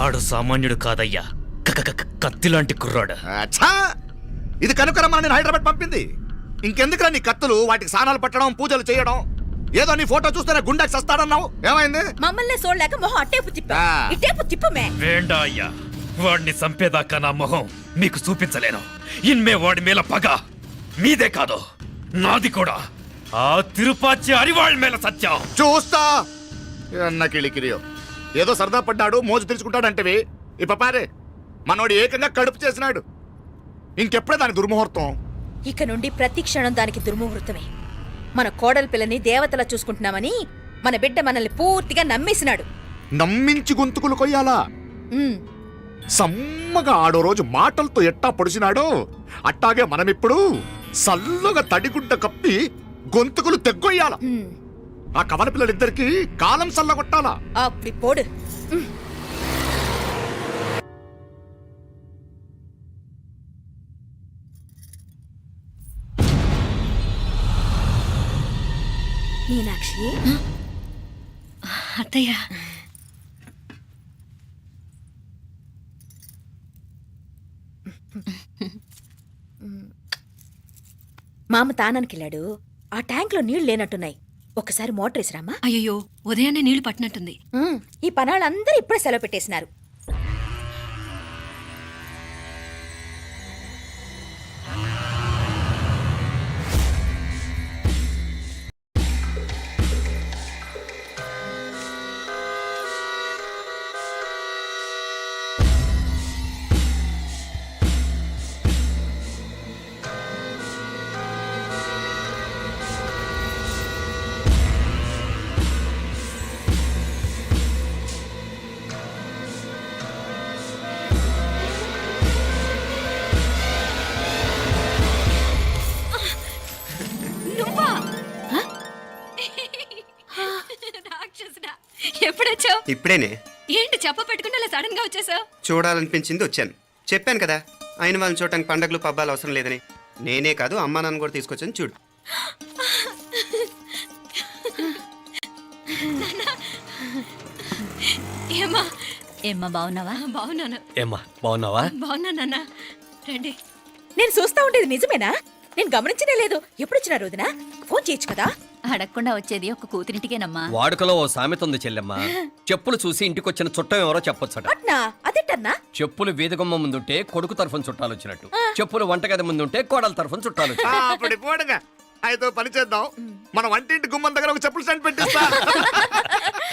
ఆడు సామాన్యుడు కాదయ్యా, కత్తిలాంటి కుర్రాడు. అచ్చా, ఇది కనుకరమ్మని నేను హైదరాబాద్ పంపింది. ఇంకెందుకురా నీ కత్తులు, వాటికి స్నానాలు పట్టడం, పూజలు చేయడం? ఏదో నీ ఫోటో చూస్తేనే గుండెకి సస్తాడన్నావు, ఏమైంది? మమ్మల్ని చూడలేక మొహం అట్టేపు తిప్పా, ఇట్టేపు తిప్పమే. వేండా అయ్యా, వాడిని చంపేదాకా నా మొహం మీకు చూపించలేను. ఇన్మే వాడి మేల పగ మీదే కాదు, నాది కూడా. ఆ తిరుపాచి అరివాళ్ళ మేల సత్యం చూస్తా. అన్న కిళికిరియో ఏదో సరదా పడ్డాడు, మోజు తెలుసుకుంటాడంటవి. ఈ పపారే మనోడు ఏకంగా కడుపు చేసినాడు. ఇంకెప్పుడే దాని దుర్ముహూర్తం. ఇక నుండి ప్రతి క్షణం దానికి దుర్ముహూర్తమే. మన కోడలి పిల్లని దేవతలా చూసుకుంటున్నామని మన బిడ్డ మనల్ని పూర్తిగా నమ్మేసినాడు. నమ్మించి గొంతుకులు కొయ్యాలా? సమ్మగా ఆడో రోజు మాటలతో ఎట్టా పొడిచినాడో అట్టాగే మనమిప్పుడు సల్లుగా తడిగుడ్డ కప్పి గొంతుకులు తెగ్గొయ్యాల. ఆ కవల పిల్లలిద్దరికి కాలం సల్లగొట్టాలా. అప్పుడు పోడు. మీనాక్షి, అత్తయ్య, మామ తానానికి వెళ్ళాడు. ఆ ట్యాంక్ లో నీళ్లు లేనట్టున్నాయి. ఒకసారి మోటార్ వేసిరామా? అయ్యో, ఉదయాన్నే నీళ్లు పట్టినట్టుంది. ఈ పనాళ్ళందరూ ఇప్పుడే సెలవు పెట్టేసినారు. ఎప్పుడొచ్చావు? ఇప్పుడేనే. ఏంటి చెప్ప పెట్టుకుంటే అలా సడన్ గా వచ్చేసావు? చూడాలనిపించింది వచ్చాను. చెప్పాను కదా, అయిన వాళ్ళని చూడటానికి పండగలు పబ్బాలు అవసరం లేదని. నేనే కాదు, అమ్మా నాన్న కూడా తీసుకొచ్చాను చూడు. ఏమ్మా ఏమ్మా బాగున్నావా? బాగున్నాను. ఏమ్మా బాగున్నావా? బాగున్నానన్నా, రండి. నేను చూస్తా ఉండేది నిజమేనా? నేను గమనించనే లేదు. ఎప్పుడొచ్చినా రోజున ఫోన్ చేయొచ్చు కదా. అడగకుండా వచ్చేది ఒక కూతురింటికేనమ్మా. వాడుకలో ఓ సామెత ఉంది చెల్లెమ్మ. చెప్పులు చూసి ఇంటికొచ్చిన చుట్టం ఎవరో చెప్పొచ్చట. అట్నా? అదేటన్నా? చెప్పులు వీధగుమ్మ ముందుంటే కొడుకు తరఫున చుట్టాలు వచ్చినట్టు, చెప్పులు వంటగది ముందుంటే కోడల తరఫున చుట్టాలు వచ్చినట్టు. అప్పుడు పోడుగా అయితే పని చేద్దాం. మన వంటింటి గుమ్మం దగ్గర ఒక చెప్పులు స్టాండ్ పెట్టిస్తా.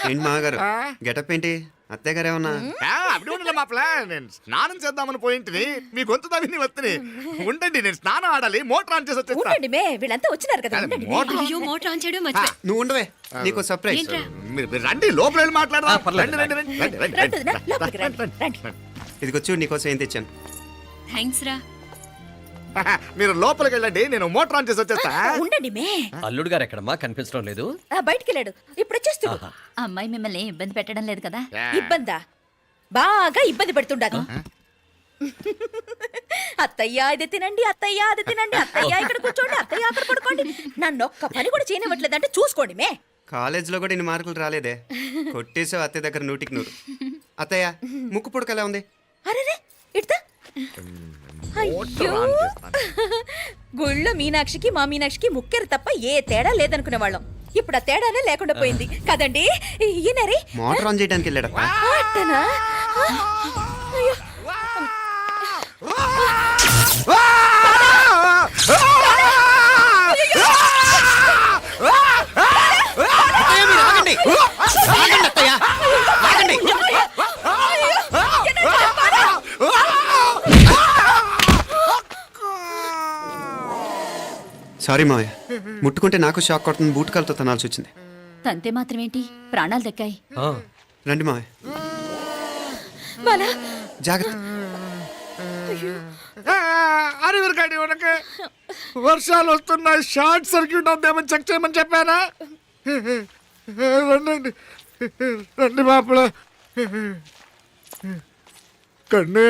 ఏంటి మామగారు గెటప్ ఏంటి? అత్తయ్య గారు ఏమన్నా? అప్పుడు ఉండలే మా ప్లాన్. నేను స్నానం చేద్దామని పోయింటిని, మీ గొంతు తవ్వి వస్తుంది. ఉండండి, నేను స్నానం ఆడాలి, మోటార్ ఆన్ చేసి వచ్చేస్తా. ఉండండి మే, వీళ్ళంతా వచ్చినారు కదా. ఉండండి మే. అయ్యో, మోటార్ ఆన్ చేయడం మర్చిపోయా. నువ్వు ఉండవే, నీకు సర్ప్రైజ్. ఏంట్రా? మీరు రండి, లోపల వెళ్ళి మాట్లాడదాం. పర్లేదు. రండి, రండి, రండి, రండి, రండి, రండి వదినా, రండి, లోపలికి రండి, రండి, రండి. ఇదిగో చూడు, నీకోసం ఏం తెచ్చాను. థ్యాంక్స్ రా. మీరు లోపలికి వెళ్ళండి, నేను మోటార్ ఆన్ చేసి వచ్చేస్తా. ఉండండి మే. అల్లుడు గారు ఎక్కడమ్మా? కనిపించడం లేదు. బయటికి వెళ్ళాడు, ఇప్పుడు వచ్చేస్తూ. అమ్మాయి మిమ్మల్ని ఇబ్బంది పెట్టడం లేదు కదా? ఇబ్బందా? బాగా ఇబ్బంది పెడుతుండదు. అత్తయ్య ఇది తినండి, అత్తయ్య అది తినండి, అత్తయ్య ఇక్కడ కూర్చోండి, అత్తయ్య అక్కడ పడుకోండి. నన్ను ఒక్క పని కూడా చేయనివ్వట్లేదంటే చూసుకోండి మే. కాలేజీలో కూడా ఇన్ని మార్కులు రాలేదే. కొట్టేసావు అత్తయ్య దగ్గర 100కి 100. అత్తయ్య, ముక్కు పుడక ఎలా ఉంది? అరే ఇడతా. అయ్యో, గుళ్ళో మీనాక్షికి మా మీనాక్షికి ముక్కెరు తప్ప ఏ తేడా లేదనుకునే వాళ్ళం. ఇప్పుడు ఆ తేడానే లేకుండా పోయింది కదండి. ఈయనరి మోటార్ ఆన్ చేయడానికి వెళ్ళాడప్ప. అట్టనా? అయ్యో. సారీ మావయ్య, ముట్టుకుంటే నాకు షాక్ కొడుతుంది. బూట్ కాలుతో తనాల్సి వచ్చింది. తంతే మాత్రమేంటి, ప్రాణాలు దక్కాయి. రండి మావయ్య, జాగ్రత్త. అరివిరకాడి ఉనకే వర్షాలు వస్తున్నాయి, షార్ట్ సర్క్యూట్ అవుతామని చెక్ చేయమని చెప్పానా? రండి రండి మాపల కన్ను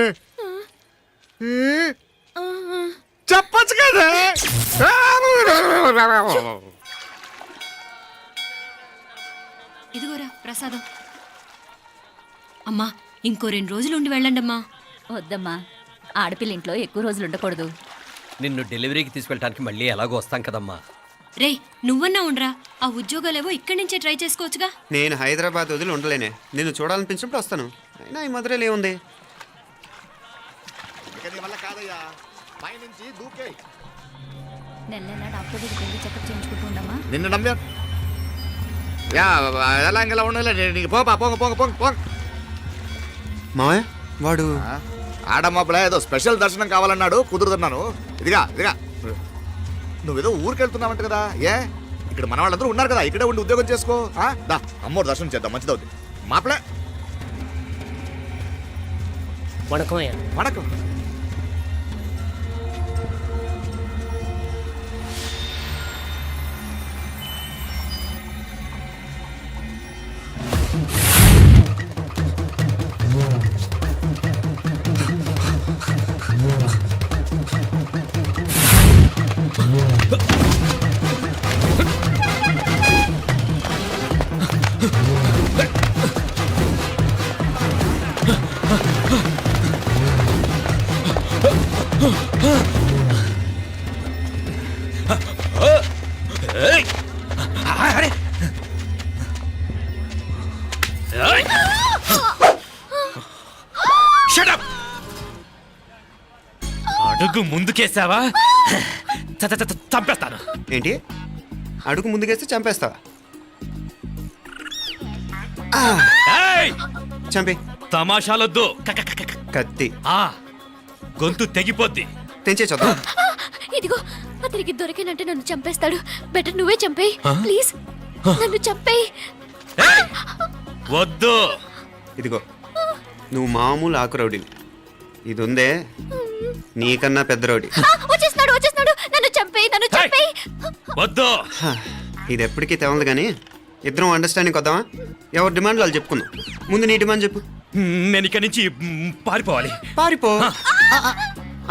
చెప్పచ్చు కదా. ఇదిగోరా ప్రసాదం. అమ్మా, ఇంకో 2 రోజులు ఉండి వెళ్ళండమ్మా. వద్దమ్మా, ఆడపిల్ల ఇంట్లో ఎక్కువ రోజులు ఉండకూడదు. నిన్ను డెలివరీకి తీసుకెళ్ళడానికి మళ్ళీ ఎలాగో వస్తాం కదమ్మా. రేయ్ నువ్వన్నా ఉండరా, ఆ ఉద్యోగాలేవో ఇక్కడి నుంచే ట్రై చేసుకోవచ్చుగా. నేను హైదరాబాద్ వదిలి ఉండలేనే. నిన్ను చూడాలనిపించినప్పుడు వస్తాను. అయినా ఈ మధురైలో ఏముంది? ఇక నీ వల్ల కాదయ్యా, పైనుంచి దూకేయ్. నెల నెల డాక్టర్ దగ్గరికి వెళ్ళి చెకప్ చేయించుకుంటూ ఉండమ్మా. నిన్ను నమ్మా యా ఎలా ఇంకెలా ఉండాలి నీకు పోపా పోంగ పోంగ పోంగ పోంగ. మావయ్య వాడు ఆడమ్మప్పుడే ఏదో స్పెషల్ దర్శనం కావాలన్నాడు, కుదురుతున్నాను. ఇదిగా ఇదిగా నువ్వేదో ఊరికెళ్తున్నావంట కదా, ఏ ఇక్కడ మన వాళ్ళందరూ ఉన్నారు కదా, ఇక్కడే ఉండి ఉద్యోగం చేసుకో. దా అమ్మోరు దర్శనం చేద్దాం, మంచిదవుద్ది. మాపలే வணக்கம். వణకం. ఏయ్! అరే! ఏయ్! Shut up! అడుగు ముందుకేసావా చంపేస్తాను. ఏంటి? అడుగు ముందుకేస్తే చంపేస్తావా? ఏయ్! చంపి. తమాషాలొద్దు. కత్తి ఆ, గొంతు తెగిపోద్ది. తెంచే చూద్దాం. ఇదిగో అతనికి దొరికినంటే నన్ను చంపేస్తాడు. బెటర్ నువ్వే చంపేయి ప్లీజ్. నన్ను చంపేయి. ఏయ్! వద్దు. ఇదిగో నువ్వు మామూలు ఆకు రౌడీ. ఇది ఉందే నీకన్నా పెద్ద రౌడీ. వచ్చేస్తున్నాడు వచ్చేస్తున్నాడు. నన్ను చంపేయి నన్ను చంపేయి. వద్దు. హ, ఇది ఎప్పటికీ తెవలదు కానీ ఇద్దరం అండర్స్టాండింగ్ వద్దామా? ఎవరి డిమాండ్ వాళ్ళు చెప్పుకుందాం. ముందు నీ డిమాండ్ చెప్పు. నేను ఇక్కడి నుంచి పారిపోవాలి. పారిపో.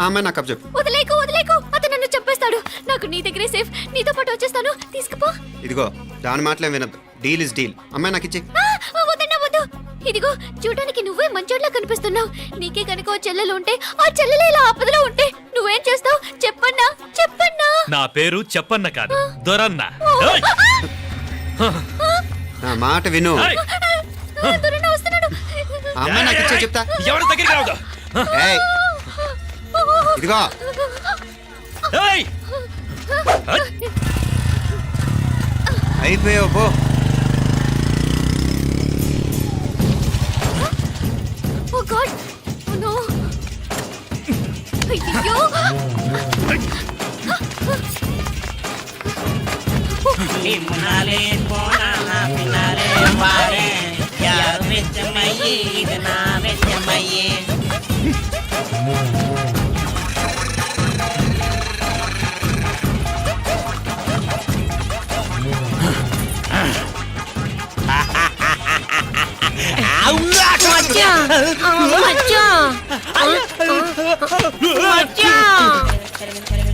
ఆ అమ్మాయి నాకు చెప్పు. వదిలేకు వదిలేకు. అతను నన్ను చంపేస్తాడు. నాకు నీ దగ్గరే సేఫ్. నీతో పాటు వచ్చేస్తాను. తీసుకుపో. ఇదిగో దాని మాటలేం వినద్దు. Deal is deal. అమ్మాయి నాకు ఇచ్చి. వద్దన్నా వద్దు. ఇదిగో చూడడానికి నువ్వే మంచోట్లా కనిపిస్తున్నావు. నీకే కనుక ఓ చెల్లెలు ఉంటే, ఆ చెల్లెలు ఇలా ఆపదలో ఉంటే నువ్వేం చేస్తావు చెప్పన్నా చెప్పన్నా. నా పేరు చెప్పన్న కాదు, దొరన్న. ఏయ్! నా మాట విను. ఏయ్! దొరన్న వస్తున్నాడు. ఆ అమ్మాయి నాకు ఇచ్చే చెప్తా. ఎవరి దగ్గరికి రావద్దు. ఏయ్, ఇదిగో ఏయ్! అయిపోయావు పో. ఓ గాడ్ నో. అయ్యో பின்னாலே போனா பின்னாலே பாரு யார் வெச்ச மையே இது நான் வெச்ச மையே. மச்சான் மச்சான் மச்சான்